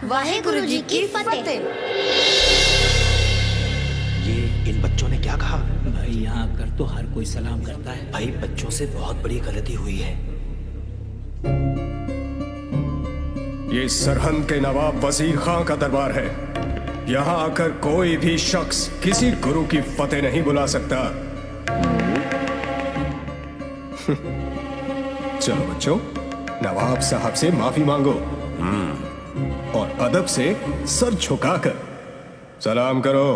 वाहेगुरु जी की फतेह। ये इन बच्चों ने क्या कहा? भाई यहाँ आकर तो हर कोई सलाम करता है। भाई बच्चों से बहुत बड़ी गलती हुई है। ये सरहंद के नवाब वजीर खां का दरबार है। यहाँ आकर कोई भी शख्स किसी गुरु की फतेह नहीं बुला सकता। चलो बच्चों, नवाब साहब से माफी मांगो और अदब से सर झुकाकर सलाम करो।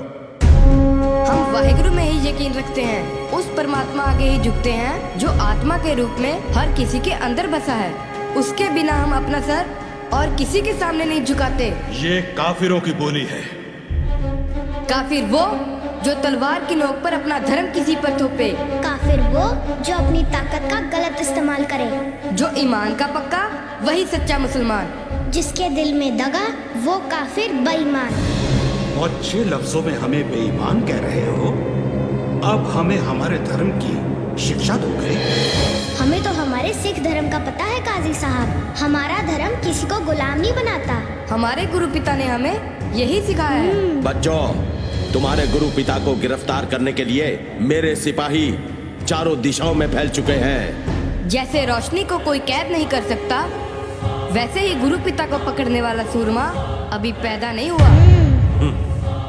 हम वाहेगुरु में ही यकीन रखते हैं, उस परमात्मा आगे ही झुकते हैं जो आत्मा के रूप में हर किसी के अंदर बसा है। उसके बिना हम अपना सर और किसी के सामने नहीं झुकाते। ये काफिरों की बोली है। काफिर वो जो तलवार की नोक पर अपना धर्म किसी पर थोपे। काफिर वो जो अपनी ताकत का गलत इस्तेमाल करे। जो ईमान का पक्का वही सच्चा मुसलमान। जिसके दिल में दगा वो काफिर बेईमान। अच्छे लफ्जों में हमें बेईमान कह रहे हो, अब हमें हमारे धर्म की शिक्षा दोगे? हमें तो हमारे सिख धर्म का पता है काजी साहब। हमारा धर्म किसी को गुलाम नहीं बनाता। हमारे गुरु पिता ने हमें यही सिखाया है। बच्चों, तुम्हारे गुरु पिता को गिरफ्तार करने के लिए मेरे सिपाही चारों दिशाओं में फैल चुके हैं। जैसे रोशनी को कोई कैद नहीं कर सकता, वैसे ही गुरु पिता को पकड़ने वाला सूरमा अभी पैदा नहीं हुआ।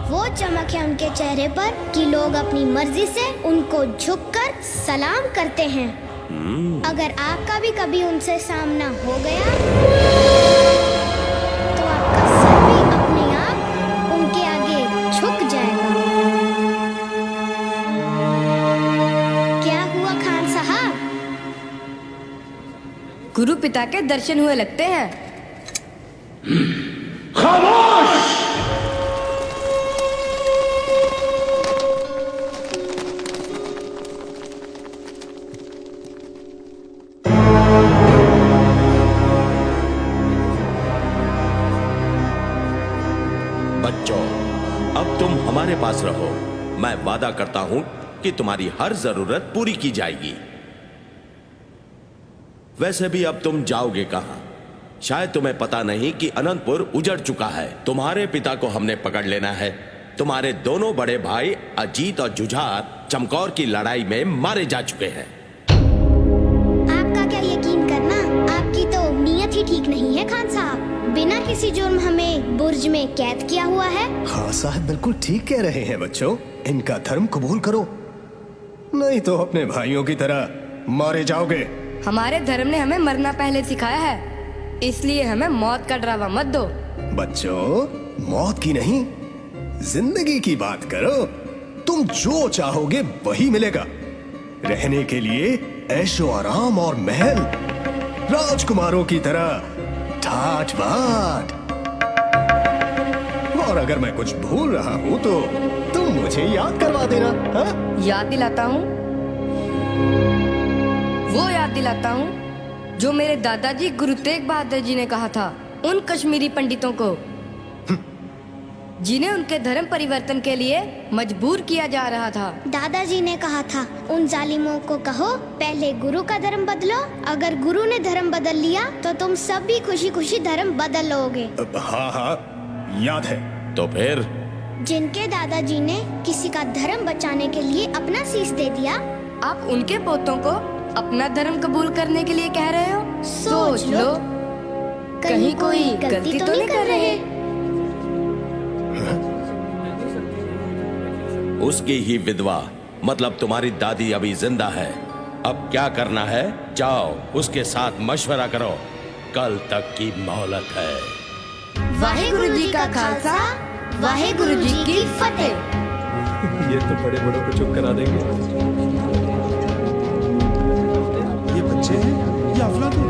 वो चमक है उनके चेहरे पर कि लोग अपनी मर्जी से उनको झुककर सलाम करते हैं। अगर आपका भी कभी उनसे सामना हो गया तो आपका सर भी अपने आप उनके आगे झुक जाएगा। क्या हुआ खान साहब? गुरु पिता के दर्शन हुए लगते हैं। खामोश! बच्चों, अब तुम हमारे पास रहो। मैं वादा करता हूं कि तुम्हारी हर जरूरत पूरी की जाएगी। वैसे भी अब तुम जाओगे कहां? शायद तुम्हें पता नहीं कि अनंतपुर उजड़ चुका है। तुम्हारे पिता को हमने पकड़ लेना है। तुम्हारे दोनों बड़े भाई अजीत और जुझार चमकौर की लड़ाई में मारे जा चुके हैं। आपका क्या यकीन करना, आपकी तो नीयत ही ठीक नहीं है खान साहब। बिना किसी जुर्म हमें बुर्ज में कैद किया हुआ है। हाँ साहब बिल्कुल ठीक कह रहे हैं बच्चों, इनका धर्म कबूल करो, नहीं तो अपने भाइयों की तरह मारे जाओगे। हमारे धर्म ने हमें मरना पहले सिखाया है, इसलिए हमें मौत का डरावा मत दो। बच्चों, मौत की नहीं जिंदगी की बात करो। तुम जो चाहोगे वही मिलेगा। रहने के लिए ऐशो आराम और महल, राजकुमारों की तरह ठाठ बाट। और अगर मैं कुछ भूल रहा हूँ तो तुम मुझे याद करवा देना। हाँ? याद दिलाता हूँ, वो याद दिलाता हूँ जो मेरे दादाजी गुरु तेग बहादुर जी ने कहा था उन कश्मीरी पंडितों को, जिन्हें उनके धर्म परिवर्तन के लिए मजबूर किया जा रहा था। दादाजी ने कहा था उन जालिमों को कहो पहले गुरु का धर्म बदलो। अगर गुरु ने धर्म बदल लिया तो तुम सब भी खुशी खुशी धर्म बदल लोगे। हाँ हाँ याद है। तो फिर जिनके दादाजी ने किसी का धर्म बचाने के लिए अपना शीश दे दिया, आप उनके पोतों को अपना धर्म कबूल करने के लिए कह रहे हो? सोच लो, कहीं कोई गलती तो नहीं कर रहे। उसकी ही विधवा मतलब तुम्हारी दादी अभी जिंदा है। अब क्या करना है? जाओ उसके साथ मशवरा करो, कल तक की मोहलत है। वाहेगुरु जी का खालसा, वाहेगुरु जी की फतेह। ये तो बड़े बड़ों को चुप करा देंगे। ये बच्चे हैं या अफलातून?